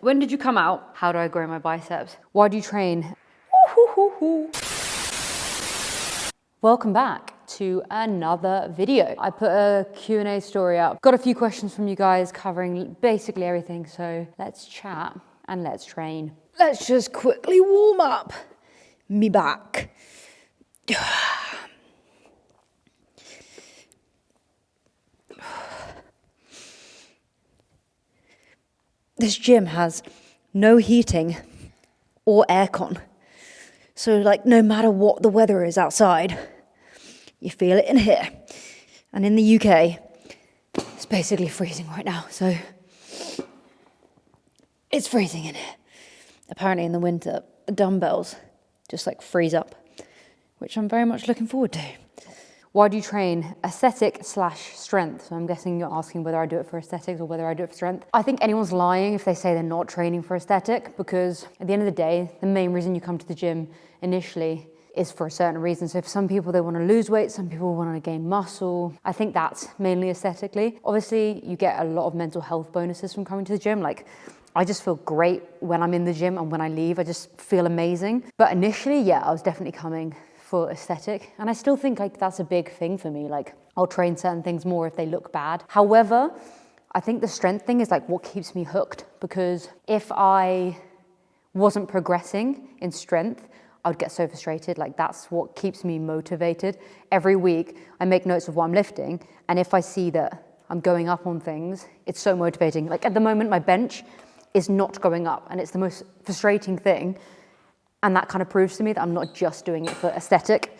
When did you come out? How do I grow my biceps? Why do you train? Welcome back to another video. I put a Q&A story up. Got a few questions from you guys covering basically everything, so let's chat and let's train. Let's just quickly warm up me back. This gym has no heating or aircon. So like no matter what the weather is outside, you feel it in here. And in the UK, it's basically freezing right now. So it's freezing in here. Apparently in the winter, the dumbbells just like freeze up, which I'm very much looking forward to. Why do you train? Aesthetic/strength. So I'm guessing you're asking whether I do it for aesthetics or whether I do it for strength. I think anyone's lying if they say they're not training for aesthetic, because at the end of the day, the main reason you come to the gym initially is for a certain reason. So for some people, they want to lose weight, some people want to gain muscle. I think that's mainly aesthetically. Obviously, you get a lot of mental health bonuses from coming to the gym. Like, I just feel great when I'm in the gym, and when I leave, I just feel amazing. But initially, yeah, I was definitely coming for aesthetic. And I still think like that's a big thing for me. Like, I'll train certain things more if they look bad. However, I think the strength thing is like what keeps me hooked, because if I wasn't progressing in strength, I would get so frustrated. Like, that's what keeps me motivated. Every week I make notes of what I'm lifting, and if I see that I'm going up on things, it's so motivating. Like at the moment, my bench is not going up, and it's the most frustrating thing. And that kind of proves to me that I'm not just doing it for aesthetic.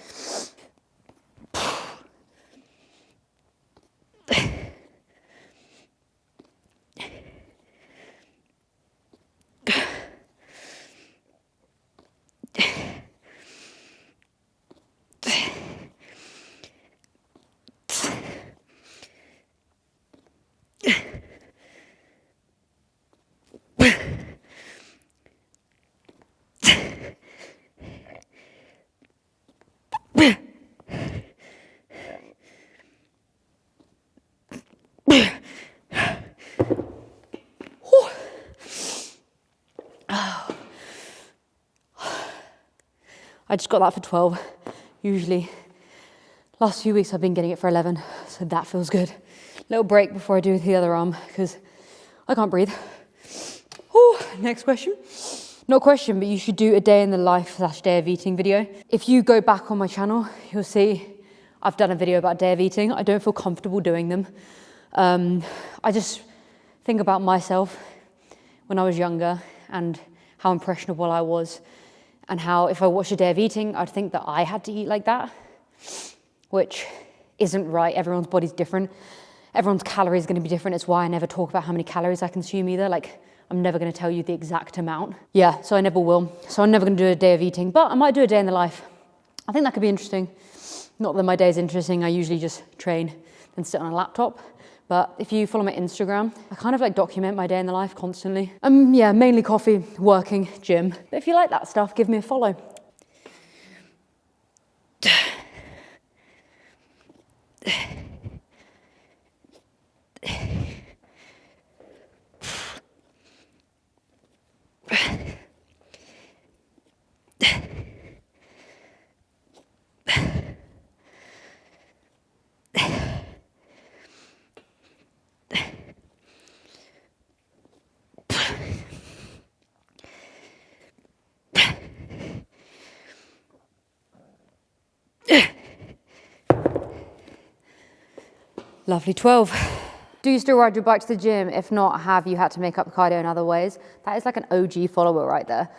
I just got that for 12. Usually, last few weeks I've been getting it for 11, so that feels good. Little break before I do the other arm, because I can't breathe. Next question. Not question, but you should do a day in the life/day of eating video. If you go back on my channel, you'll see I've done a video about day of eating. I don't feel comfortable doing them. I just think about myself when I was younger and how impressionable I was, and how if I watched a day of eating, I'd think that I had to eat like that, which isn't right. Everyone's body's different. Everyone's calories are going to be different. It's why I never talk about how many calories I consume either. Like, I'm never going to tell you the exact amount. Yeah, so I never will. So I'm never going to do a day of eating, but I might do a day in the life. I think that could be interesting. Not that my day is interesting. I usually just train and sit on a laptop. But if you follow my Instagram, I kind of like document my day in the life constantly. Yeah, mainly coffee, working, gym. But if you like that stuff, give me a follow. Lovely, 12. Do you still ride your bike to the gym? If not, have you had to make up cardio in other ways? That is like an OG follower right there.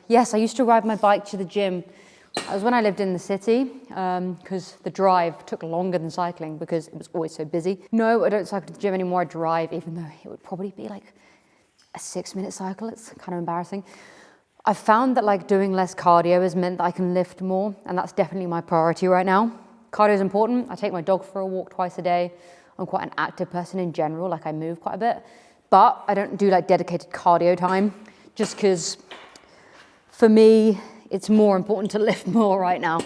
Yes, I used to ride my bike to the gym. That was when I lived in the city, because the drive took longer than cycling because it was always so busy. No, I don't cycle to the gym anymore. I drive, even though it would probably be like a 6-minute cycle. It's kind of embarrassing. I've found that like doing less cardio has meant that I can lift more, and that's definitely my priority right now. Cardio is important. I take my dog for a walk twice a day. I'm quite an active person in general, like I move quite a bit, but I don't do like dedicated cardio time, just because for me, it's more important to lift more right now.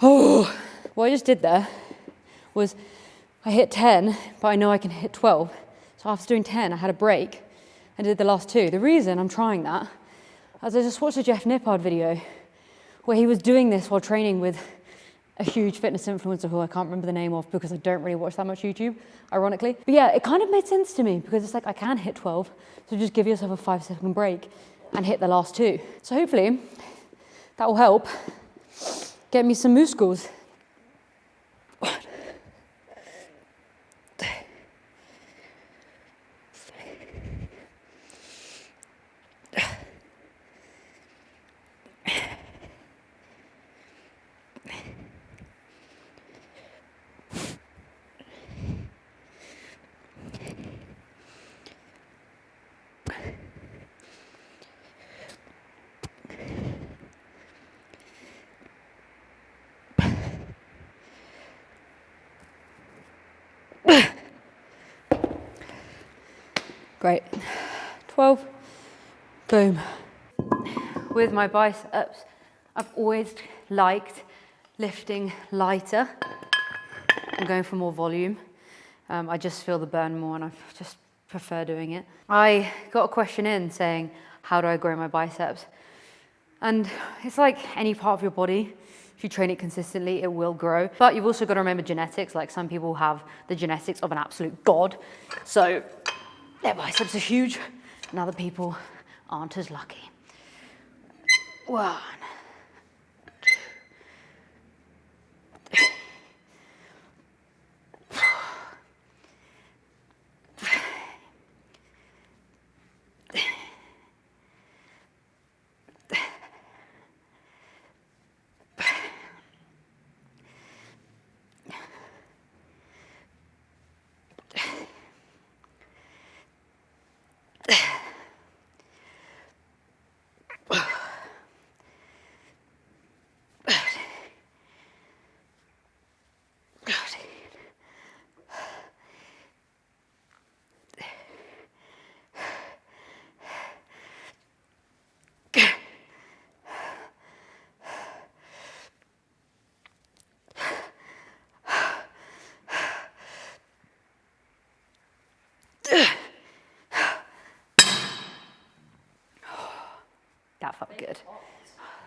Oh, what I just did there was I hit 10, but I know I can hit 12. So after doing 10, I had a break and did the last 2. The reason I'm trying that is I just watched a Jeff Nippard video where he was doing this while training with a huge fitness influencer who I can't remember the name of because I don't really watch that much YouTube, ironically. But yeah, it kind of made sense to me because it's like I can hit 12, so just give yourself a 5-second break and hit the last 2. So hopefully that will help get me some muscles. Great. 12. Boom. With my biceps, I've always liked lifting lighter and going for more volume. I just feel the burn more and I just prefer doing it. I got a question in saying, how do I grow my biceps? And it's like any part of your body. If you train it consistently, it will grow. But you've also got to remember genetics. Like some people have the genetics of an absolute god. So their biceps are huge, and other people aren't as lucky. 1, 2, 3, That felt good.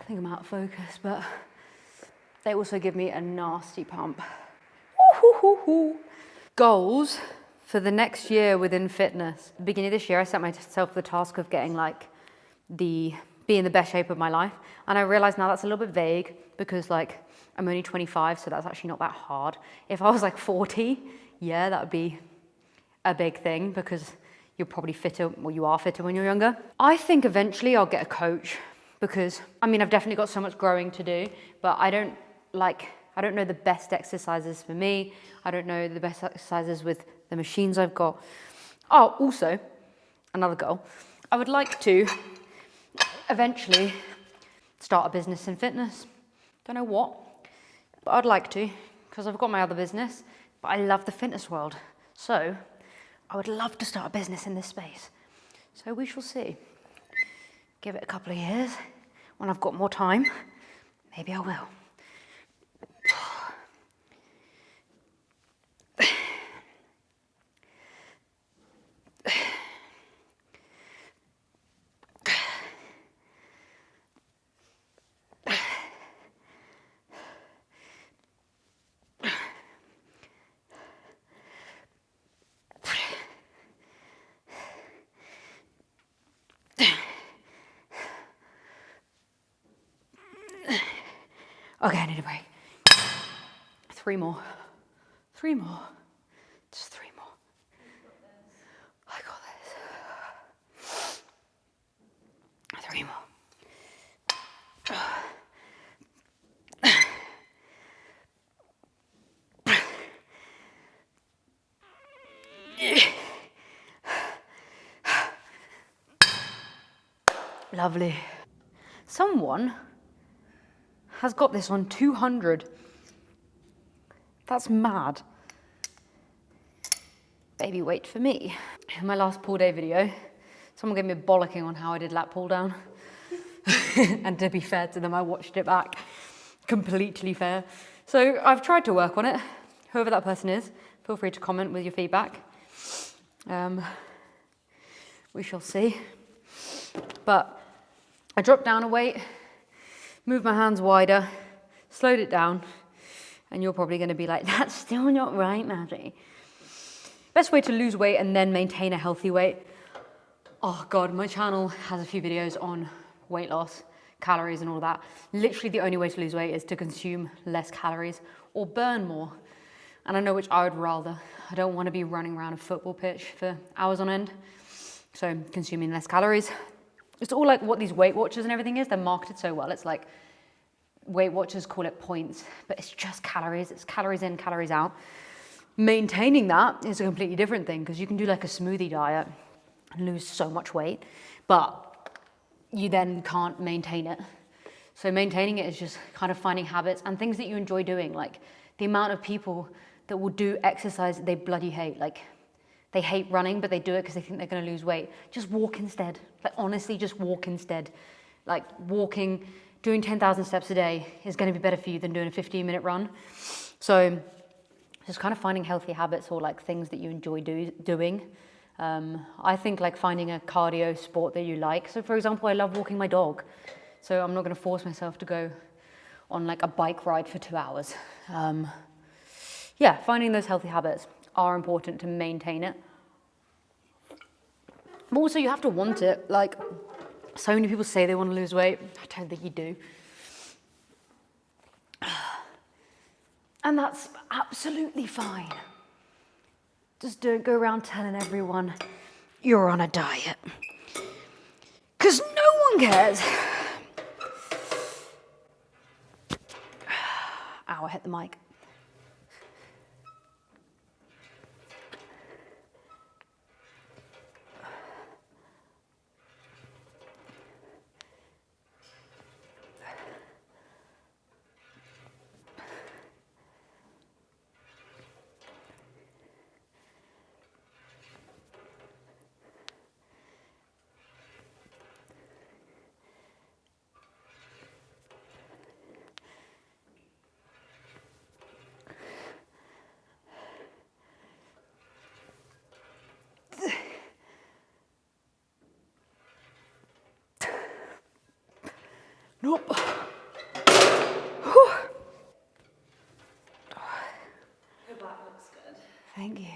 I think I'm out of focus, but they also give me a nasty pump. Goals for the next year within fitness. At the beginning of this year, I set myself the task of getting be in the best shape of my life. And I realized now that's a little bit vague because I'm only 25, so that's actually not that hard. If I was 40, yeah, that would be a big thing because you're probably fitter, well, you are fitter when you're younger. I think eventually I'll get a coach because, I've definitely got so much growing to do, but I don't know the best exercises for me. I don't know the best exercises with the machines I've got. Oh, also, another goal. I would like to eventually start a business in fitness. Don't know what, but I'd like to because I've got my other business, but I love the fitness world. So I would love to start a business in this space. So we shall see. Give it a couple of years. When I've got more time, maybe I will. Okay, I need a break. 3 more. 3 more. Just 3 more. I got this. 3 more. Lovely. Someone has got this on 200. That's mad. Baby weight for me. In my last pull day video, someone gave me a bollocking on how I did lat pull down. And to be fair to them, I watched it back. Completely fair. So I've tried to work on it. Whoever that person is, feel free to comment with your feedback. We shall see. But I dropped down a weight, moved my hands wider, slowed it down, and you're probably going to be like, that's still not right, Maddie. Best way to lose weight and then maintain a healthy weight. Oh God, my channel has a few videos on weight loss, calories and all that. Literally the only way to lose weight is to consume less calories or burn more. And I know which I would rather. I don't want to be running around a football pitch for hours on end. So consuming less calories. It's all like what these Weight Watchers and everything is. They're marketed so well. It's like Weight Watchers call it points, but it's just calories. It's calories in, calories out. Maintaining that is a completely different thing because you can do like a smoothie diet and lose so much weight, but you then can't maintain it. So maintaining it is just kind of finding habits and things that you enjoy doing. Like the amount of people that will do exercise that they bloody hate. Like they hate running, but they do it because they think they're going to lose weight. Just walk instead. Like honestly, just walk instead. Like walking, doing 10,000 steps a day is going to be better for you than doing a 15-minute run. So just kind of finding healthy habits or like things that you enjoy doing. I think like finding a cardio sport that you like. So for example, I love walking my dog. So I'm not going to force myself to go on like a bike ride for 2 hours. Yeah, finding those healthy habits are important to maintain it. But also you have to want it. Like so many people say they want to lose weight. I don't think you do. And that's absolutely fine. Just don't go around telling everyone you're on a diet. Because no one cares. Ow, I hit the mic. Nope. Whew. Your back looks good. Thank you.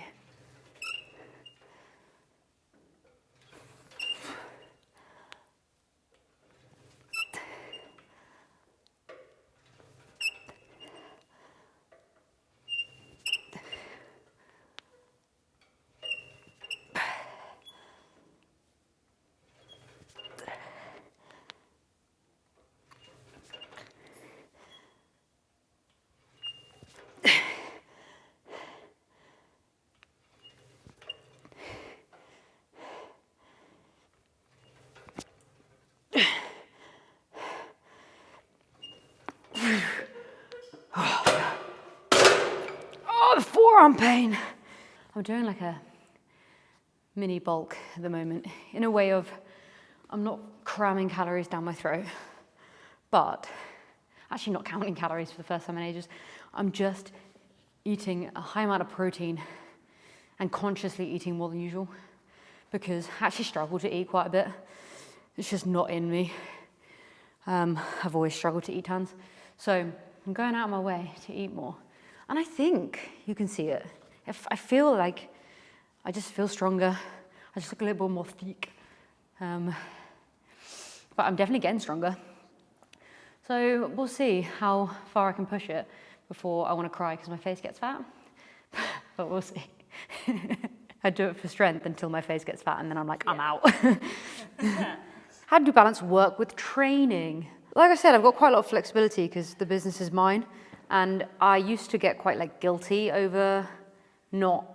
Oh, the forearm pain. I'm doing like a mini bulk at the moment in a way of I'm not cramming calories down my throat, but actually not counting calories for the first time in ages. I'm just eating a high amount of protein and consciously eating more than usual because I actually struggle to eat quite a bit. It's just not in me. I've always struggled to eat tons. So I'm going out of my way to eat more. And I think you can see it. If I feel like I just feel stronger. I just look a little bit more thick. But I'm definitely getting stronger. So we'll see how far I can push it before I want to cry because my face gets fat. But we'll see. I do it for strength until my face gets fat and then I'm like, I'm out. How do you balance work with training? Like I said, I've got quite a lot of flexibility because the business is mine. And I used to get quite like guilty over not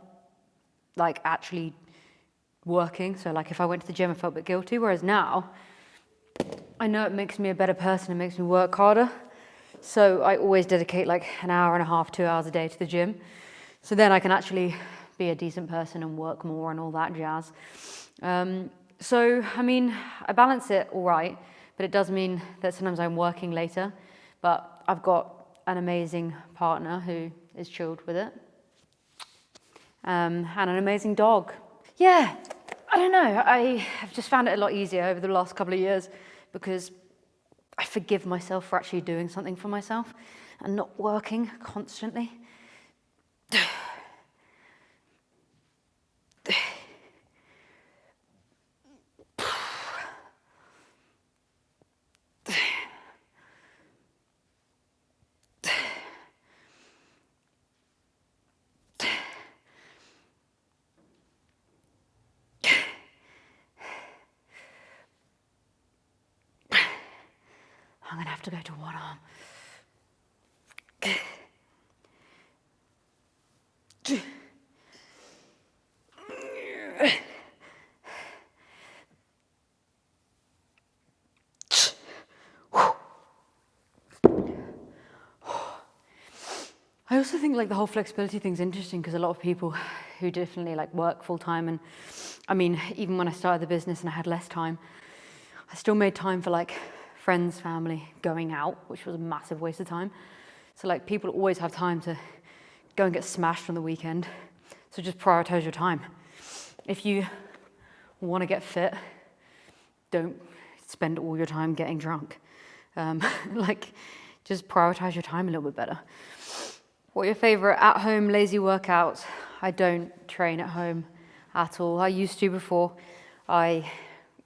like actually working. So like if I went to the gym, I felt a bit guilty. Whereas now I know it makes me a better person, it makes me work harder. So I always dedicate like an hour and a half, 2 hours a day to the gym. So then I can actually be a decent person and work more and all that jazz. So, I mean, I balance it all right, but it does mean that sometimes I'm working later. But I've got an amazing partner who is chilled with it. And an amazing dog. Yeah, I don't know. I have just found it a lot easier over the last couple of years because I forgive myself for actually doing something for myself and not working constantly. I'm gonna have to go to one arm. I also think like the whole flexibility thing's interesting because a lot of people who definitely like work full time, and I mean, even when I started the business and I had less time, I still made time for like friends, family, going out, which was a massive waste of time. So like people always have time to go and get smashed on the weekend. So just prioritize your time. If you want to get fit, don't spend all your time getting drunk. Like just prioritize your time a little bit better. What are your favorite at-home lazy workouts? I don't train at home at all. I used to before I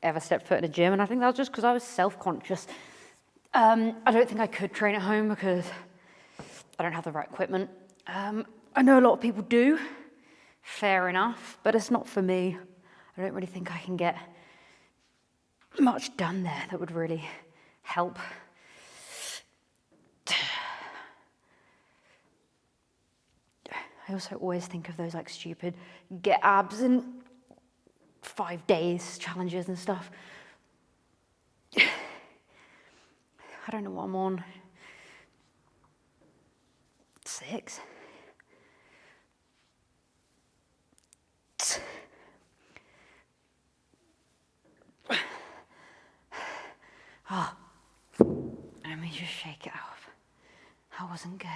ever stepped foot in a gym, and I think that was just because I was self-conscious. I don't think I could train at home because I don't have the right equipment. I know a lot of people do, fair enough, but it's not for me. I don't really think I can get much done there that would really help. I also always think of those like stupid get abs in 5 days challenges and stuff. I don't know what I'm on. 6. Ah, let me just shake it off. That wasn't good.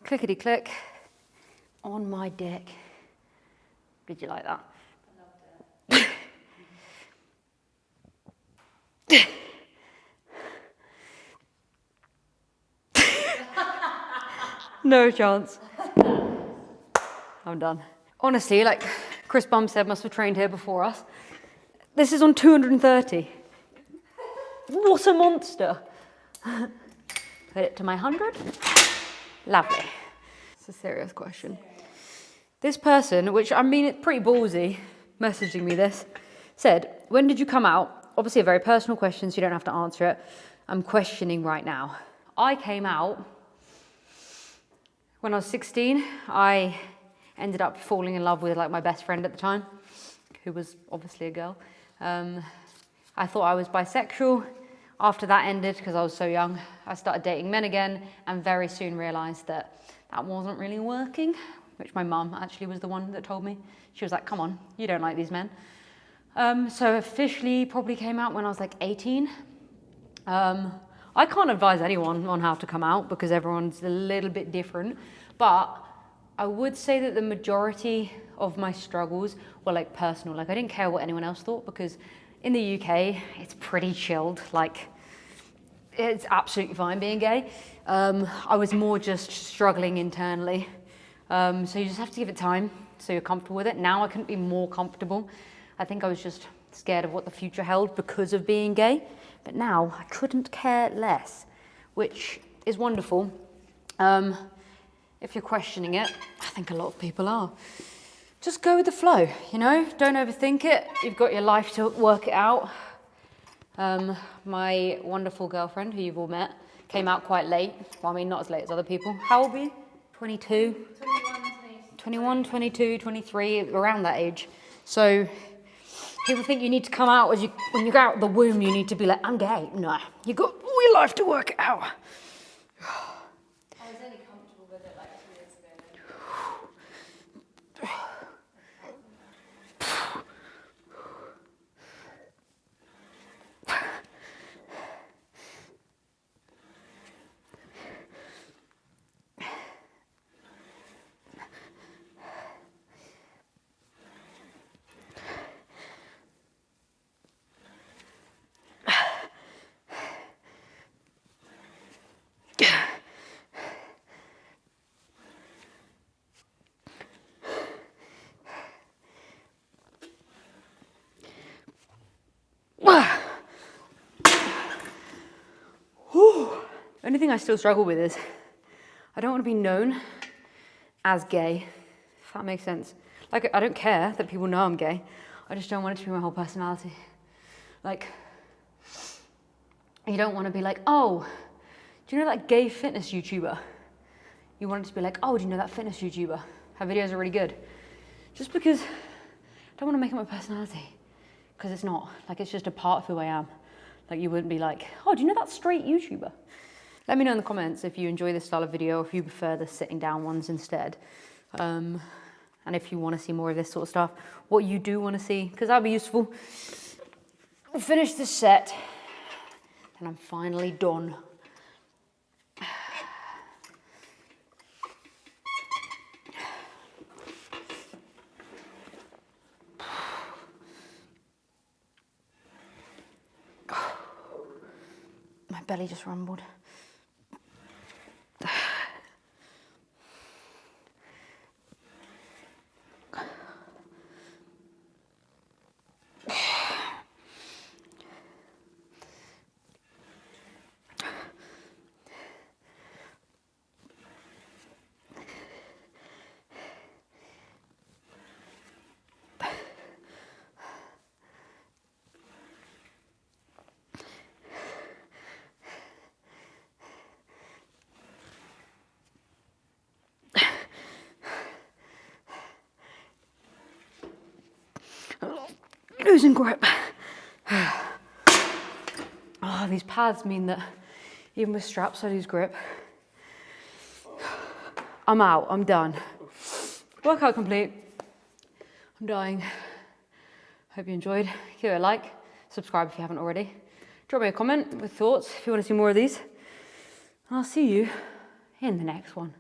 Clickety click on my dick. Did you like that? I loved it. No chance. I'm done. Honestly, like Chris Bumstead must have trained here before us. This is on 230. What a monster. Put it to my 100. Lovely. It's a serious question. This person, which I mean, it's pretty ballsy, messaging me this, said, when did you come out? Obviously a very personal question, so you don't have to answer it. I'm questioning right now. I came out when I was 16. I ended up falling in love with like my best friend at the time, who was obviously a girl. I thought I was bisexual. After that ended, because I was so young, I started dating men again and very soon realised that that wasn't really working, which my mum actually was the one that told me. She was like, come on, you don't like these men. So officially probably came out when I was like 18. I can't advise anyone on how to come out because everyone's a little bit different, but I would say that the majority of my struggles were like personal. Like I didn't care what anyone else thought because in the UK, it's pretty chilled. Like it's absolutely fine being gay. I was more just struggling internally. So you just have to give it time so you're comfortable with it. Now I couldn't be more comfortable. I think I was just scared of what the future held because of being gay. But now I couldn't care less, which is wonderful. If you're questioning it, I think a lot of people are. Just go with the flow, you know? Don't overthink it. You've got your life to work it out. My wonderful girlfriend, who you've all met, Came out quite late. Well, I mean, not as late as other people. How old were you? 22? 21, 22, 23, around that age. So people think you need to come out when you go out of the womb, you need to be like, I'm gay. No, you got all your life to work it out. I was only comfortable with it like 2 years ago. The only thing I still struggle with is I don't want to be known as gay, if that makes sense. Like, I don't care that people know I'm gay. I just don't want it to be my whole personality. Like, you don't want to be like, oh, do you know that gay fitness YouTuber? You want it to be like, oh, do you know that fitness YouTuber? Her videos are really good. Just because I don't want to make it my personality. Because it's not. Like, it's just a part of who I am. Like, you wouldn't be like, oh, do you know that straight YouTuber? Let me know in the comments if you enjoy this style of video, or if you prefer the sitting down ones instead. And if you want to see more of this sort of stuff, what you do want to see, because that'd be useful. I'll finish this set, and I'm finally done. My belly just rumbled. Losing grip. Oh, these pads mean that even with straps I lose grip. I'm out, I'm done. Workout complete. I'm dying. Hope you enjoyed. Give it a like, subscribe if you haven't already. Drop me a comment with thoughts if you want to see more of these. And I'll see you in the next one.